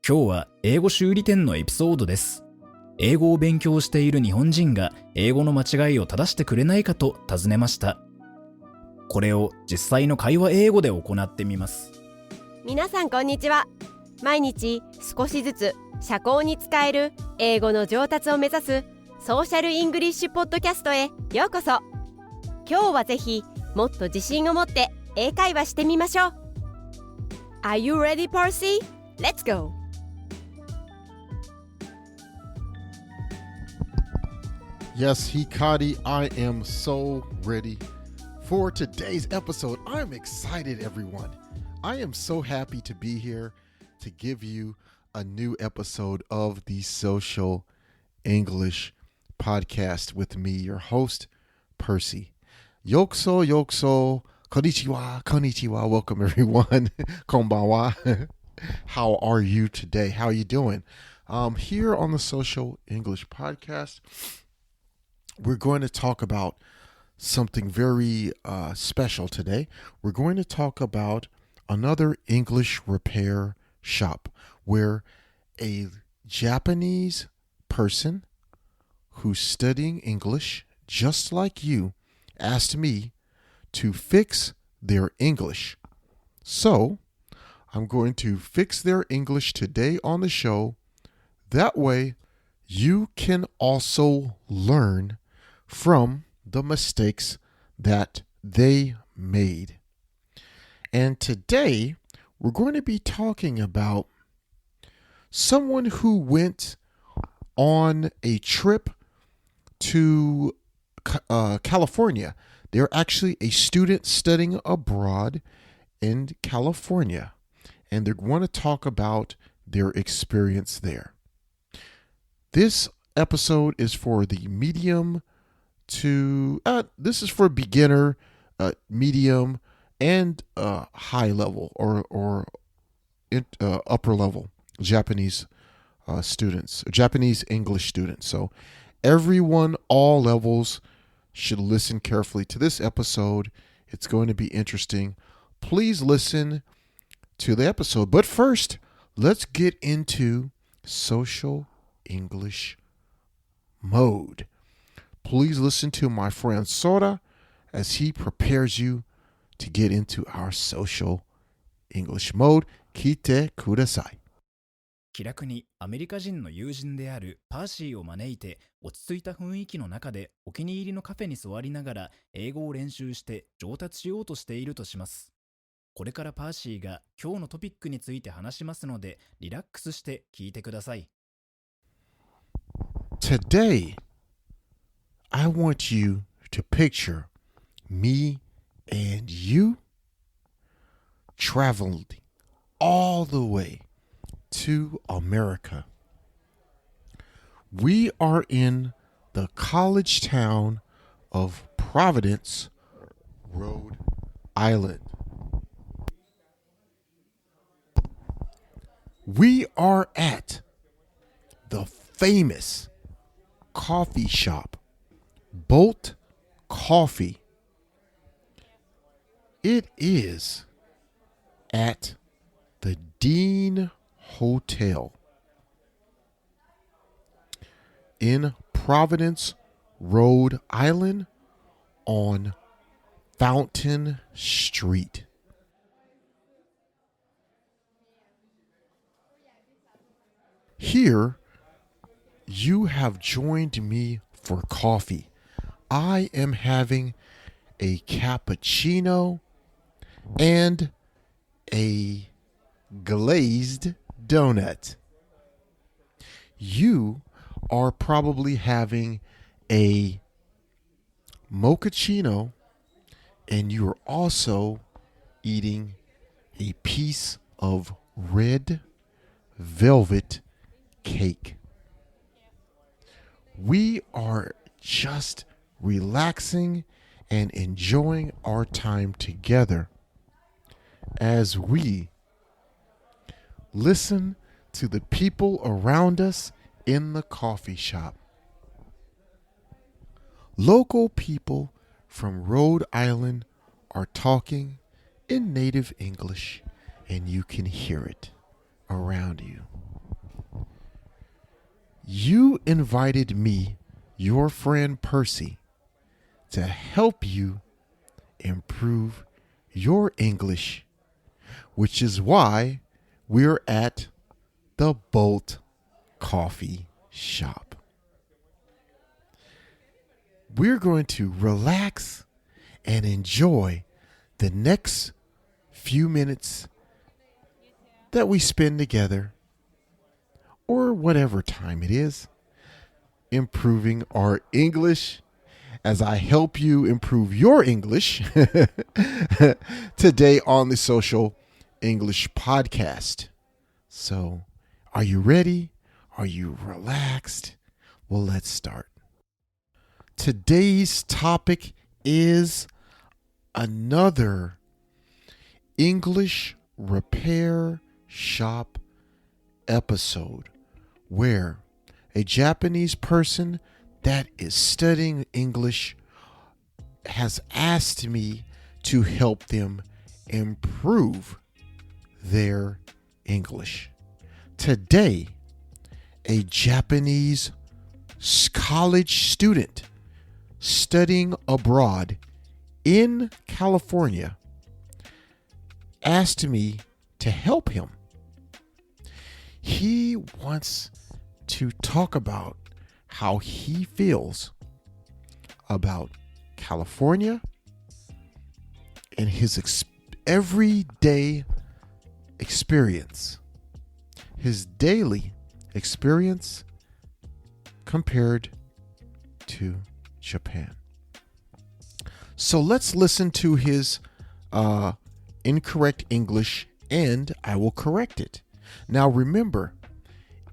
今日は英語修理店のエピソードです。英語を勉強している日本人が英語の間違いを正してくれないかと尋ねました。これを実際の会話英語で行ってみます。皆さんこんにちは。毎日少しずつ社交に使える英語の上達を目指すソーシャルイングリッシュポッドキャストへようこそ。今日はぜひもっと自信を持って英会話してみましょう。 Are you ready, Percy? Let's go! Yes, Hikari, I am so ready for today's episode. I'm excited, everyone. I am so happy to be here to give you a new episode of the Social English Podcast with me, your host, Percy. Yokuso, yokuso, konnichiwa, konnichiwa. Welcome, everyone. Konbanwa. How are you today? How are you doing? Here on the Social English Podcast, we're going to talk about something very special today. We're going to talk about another English repair shop where a Japanese person who's studying English, just like you, asked me to fix their English. So, I'm going to fix their English today on the show. That way, you can also learn from the mistakes that they made. And today, we're going to be talking about someone who went on a trip to California. They're actually a student studying abroad in California, and they're going to talk about their experience there. This episode is for the medium to this is for beginner, medium, and high level or upper level Japanese students, Japanese English students. So everyone, all levels, should listen carefully to this episode. It's going to be interesting. Please listen to the episode. But first, let's get into social English mode. Please listen to my friend Sora as he prepares you to get into our social English mode. 聞いてください。気楽にアメリカ人の友人であるパーシーを招いて落ち着いた雰囲気の中でお気に入りのカフェに座りながら英語を練習して上達しようとしているとします。これからパーシーが今日のトピックについて話しますのでリラックスして聞いてください。Today, I want you to picture me and you traveling all the way to America. We are in the college town of Providence, Rhode Island. We are at the famous coffee shop, Bolt Coffee. It is at the Dean Hotel in Providence, Rhode Island on Fountain Street. Here, you have joined me for coffee. I am having a cappuccino and a glazed donut. You are probably having a mochaccino, and you are also eating a piece of red velvet cake. We are just relaxing and enjoying our time together as we listen to the people around us in the coffee shop. Local people from Rhode Island are talking in native English, and you can hear it around you. You invited me, your friend Percy, to help you improve your English, which is why we're at the Bolt Coffee Shop. We're going to relax and enjoy the next few minutes that we spend together, or whatever time it is, improving our English as I help you improve your English today on the Social English Podcast. So, are you ready? Are you relaxed? Well, let's start. Today's topic is another English repair shop episode where a Japanese person that is studying English has asked me to help them improve their English. Today, a Japanese college student studying abroad in California asked me to help him. He wants to talk about how he feels about California and his everyday experience, his daily experience compared to Japan. So let's listen to his incorrect English and I will correct it. Now remember,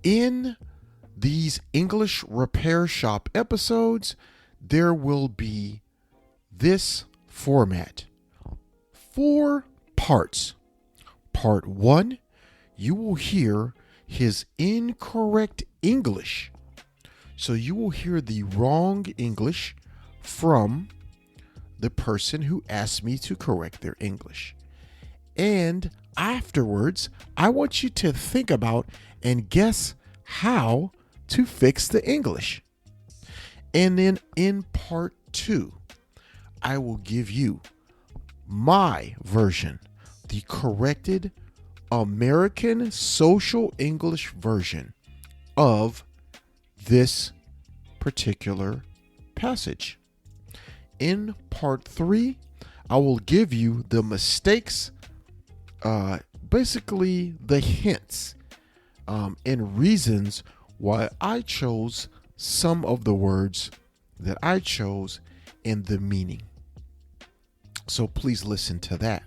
in these English repair shop episodes, there will be this format. 4 parts. Part 1, you will hear his incorrect English. So you will hear the wrong English from the person who asked me to correct their English. And afterwards, I want you to think about and guess how to fix the English. And then in part 2, I will give you my version, the corrected American Social English version of this particular passage. In part 3, I will give you the mistakes, basically the hints and reasons why I chose some of the words that I chose and the meaning. So please listen to that.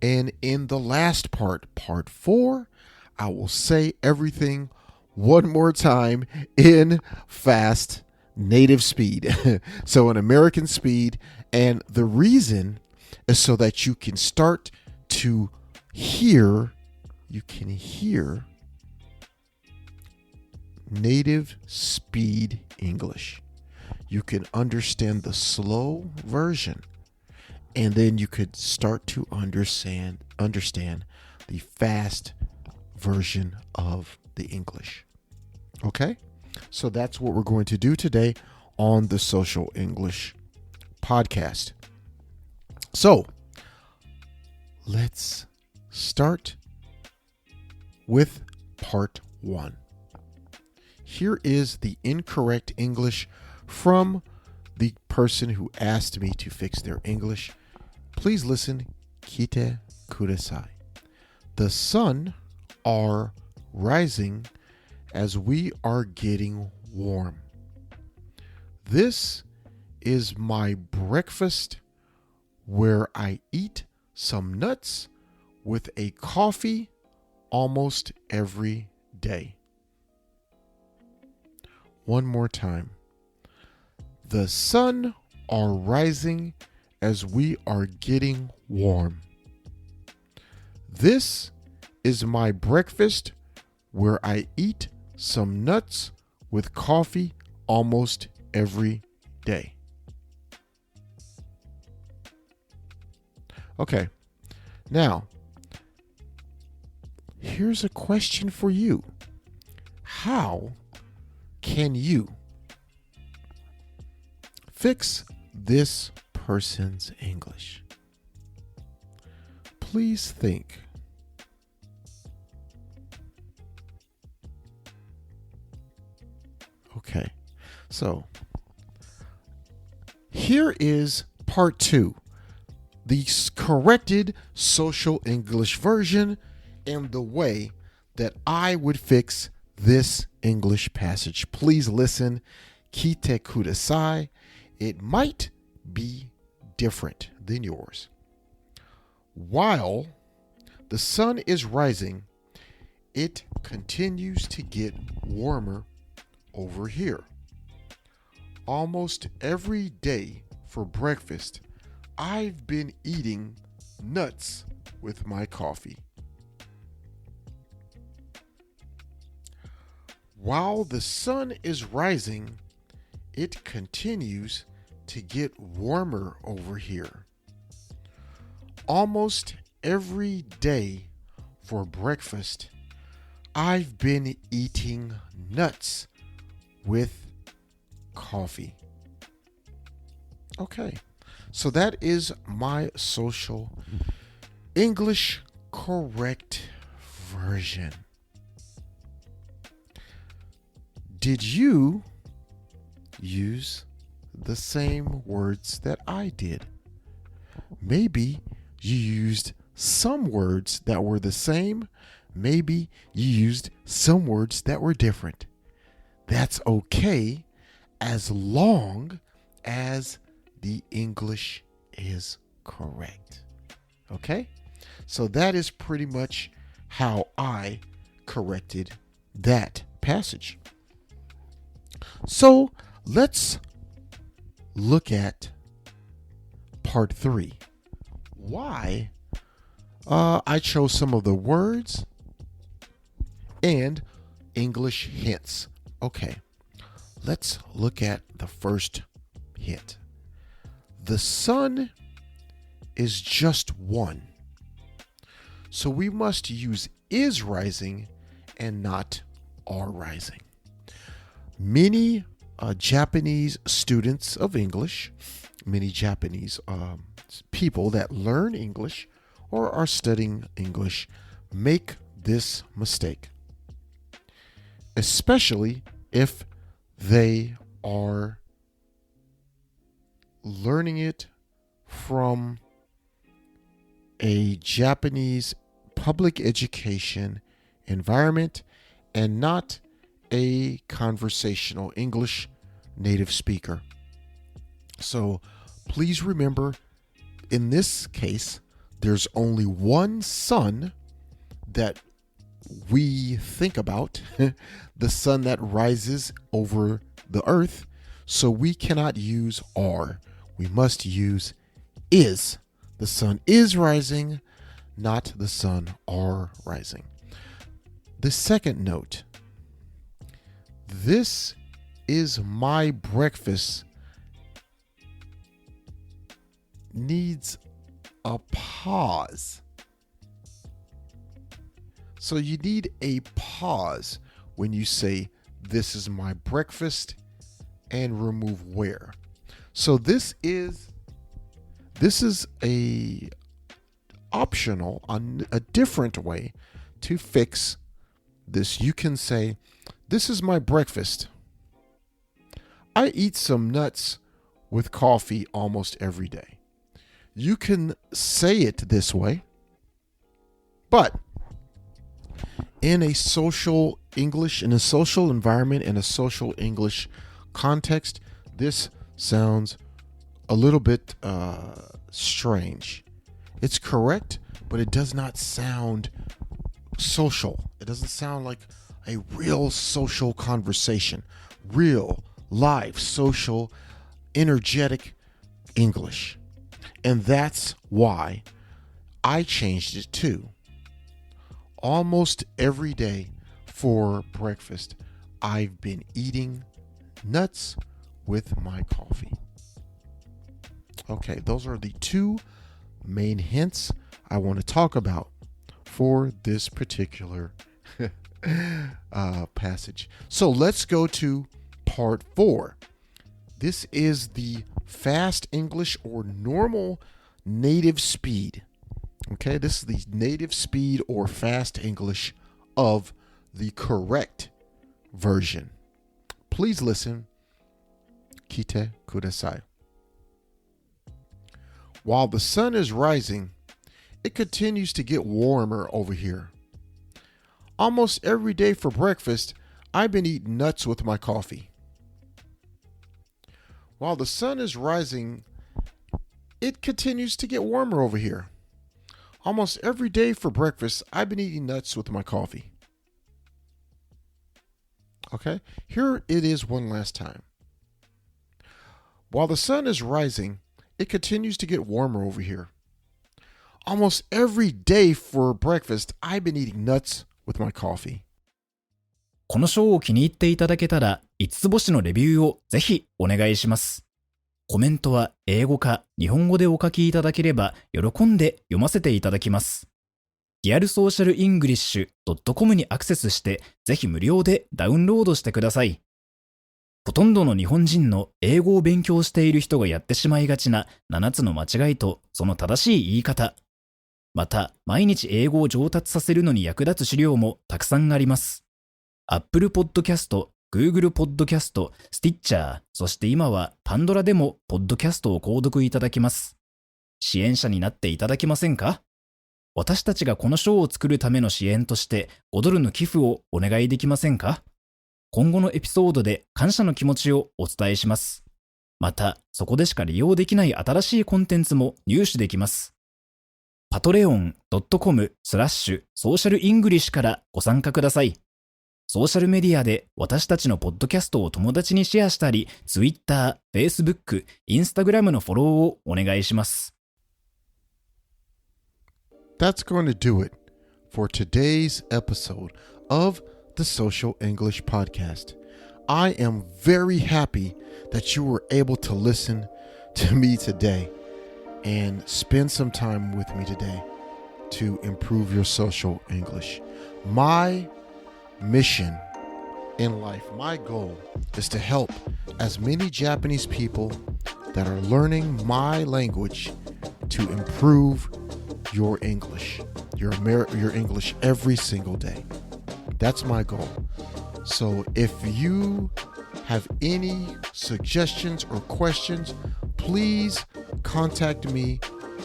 And in the last part, part 4, I will say everything one more time in fast native speed. So in American speed. And the reason is so that you can start to hear, native speed English. You can understand the slow version, and then you could start to understand the fast version of the English. Okay? So that's what we're going to do today on the Social English Podcast. So let's start with part 1. Here is the incorrect English from the person who asked me to fix their English. Please listen. Kite kudasai. The sun are rising as we are getting warm. This is my breakfast where I eat some nuts with a coffee almost every day. One more time. The sun are rising as we are getting warm. This is my breakfast where I eat some nuts with coffee almost every day. Okay, now, here's a question for you. How can you fix this person's English? Please think. Okay, so here is part 2, the corrected social English version and the way that I would fix this English passage. Please listen. Kite kudasai. It might be different than yours. While the sun is rising, it continues to get warmer over here. Almost every day for breakfast, I've been eating nuts with my coffee. While the sun is rising, it continues to get warmer over here. Almost every day for breakfast, I've been eating nuts with coffee. Okay, so that is my social English correct version. Did you use the same words that I did? Maybe you used some words that were the same. Maybe you used some words that were different. That's okay as long as the English is correct. Okay? So that is pretty much how I corrected that passage. So let's look at part 3. Why I chose some of the words and English hints. Okay, let's look at the first hint. The sun is just one. So we must use is rising and not are rising. Many Japanese students of English, many Japanese people that learn English or are studying English make this mistake, especially if they are learning it from a Japanese public education environment and not a conversational English native speaker. So please remember, in this case, there's only one sun that we think about, the sun that rises over the earth. So we cannot use are. We must use is. The sun is rising, not the sun are rising. The second note. This is my breakfast needs a pause. So you need a pause when you say this is my breakfast and remove where. So this is a optional, a different way to fix this. You can say, this is my breakfast. I eat some nuts with coffee almost every day. You can say it this way, but in a social English, in a social environment, in a social English context, this sounds a little bit strange. It's correct, but it does not sound social. It doesn't sound like a real social conversation, real, live, social, energetic English. And that's why I changed it too. Almost every day for breakfast, I've been eating nuts with my coffee. Okay, those are the two main hints I want to talk about for this particular passage. So let's go to part 4. This is the fast English or normal native speed. Okay, this is the native speed or fast English of the correct version. Please listen. Kite kudasai. While the sun is rising, it continues to get warmer over here. Almost every day for breakfast, I've been eating nuts with my coffee. While the sun is rising, it continues to get warmer over here. Almost every day for breakfast, I've been eating nuts with my coffee. Okay, here it is one last time. While the sun is rising, it continues to get warmer over here. Almost every day for breakfast, I've been eating nuts with my coffee. このショーを気に入っていただけたら、5つ星のレビューをぜひお願いします。コメントは英語か日本語でお書きいただければ喜んで読ませていただきます。realsocialenglish.com にアクセスしてぜひ無料でダウンロードしてください。ほとんどの日本人の英語を勉強している人がやってしまいがちな7つの間違いとその正しい言い方。また、毎日英語を上達させるのに役立つ資料もたくさんあります。Apple Podcast、Google Podcast、Stitcher、そして今はパンドラでもポッドキャストを購読いただけます。支援者になっていただけませんか？私たちがこのショーを作るための支援として$5の寄付をお願いできませんか？今後のエピソードで感謝の気持ちをお伝えします。また、そこでしか利用できない新しいコンテンツも入手できます。patreon.com/socialenglish からご参加ください。ソーシャルメディアで私たちのポッドキャストを友達にシェアしたり、Twitter、Facebook、Instagram のフォローをお願いします。That's going to do it for today's episode of the Social English Podcast. I am very happy that you were able to listen to me today and spend some time with me today to improve your social English. My mission in life, my goal is to help as many Japanese people that are learning my language to improve your English, your English every single day. That's my goal. So if you have any suggestions or questions, please contact me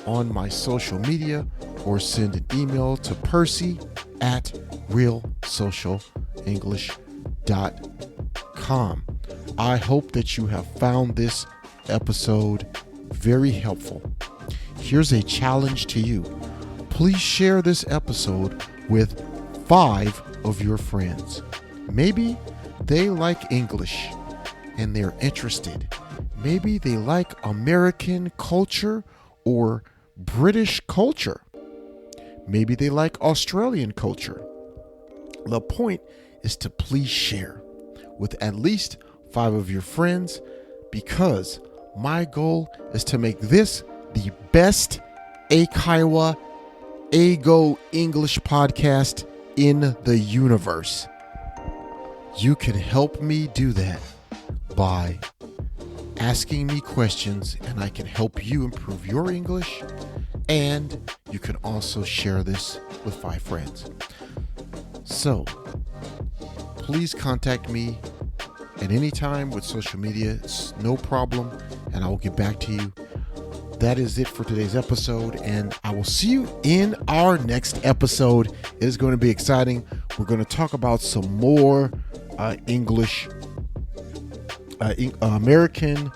on my social media or send an email to percy@realsocialenglish.com. I hope that you have found this episode very helpful. Here's a challenge to you. Please share this episode with 5 of your friends. Maybe they like English and they're interested. Maybe they like American culture or British culture. Maybe they like Australian culture. The point is to please share with at least 5 of your friends because my goal is to make this the best Eikaiwa Eigo English podcast in the universe. You can help me do that by asking me questions, and I can help you improve your English, and you can also share this with 5 friends. So, please contact me at any time with social media. It's no problem, and I will get back to you. That is it for today's episode, and I will see you in our next episode. It is going to be exciting. We're going to talk about some more English, American.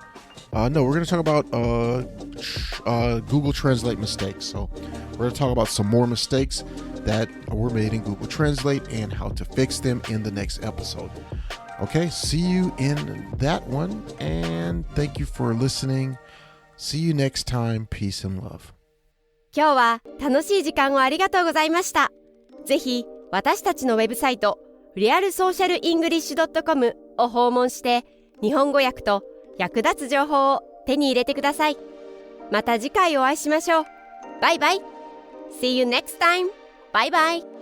We're going to talk about Google Translate mistakes. So we're going to talk about some more mistakes that were made in Google Translate and how to fix them in the next episode. Okay, see you in that one, and thank you for listening. See you next time. Peace and love. 今日は楽しい時間をありがとうございました。ぜひ私たちのウェブサイト realsocialenglish.com を訪問して日本語訳と役立つ情報を手に入れてください。また次回お会いしましょう。バイバイ。See you next time. Bye bye.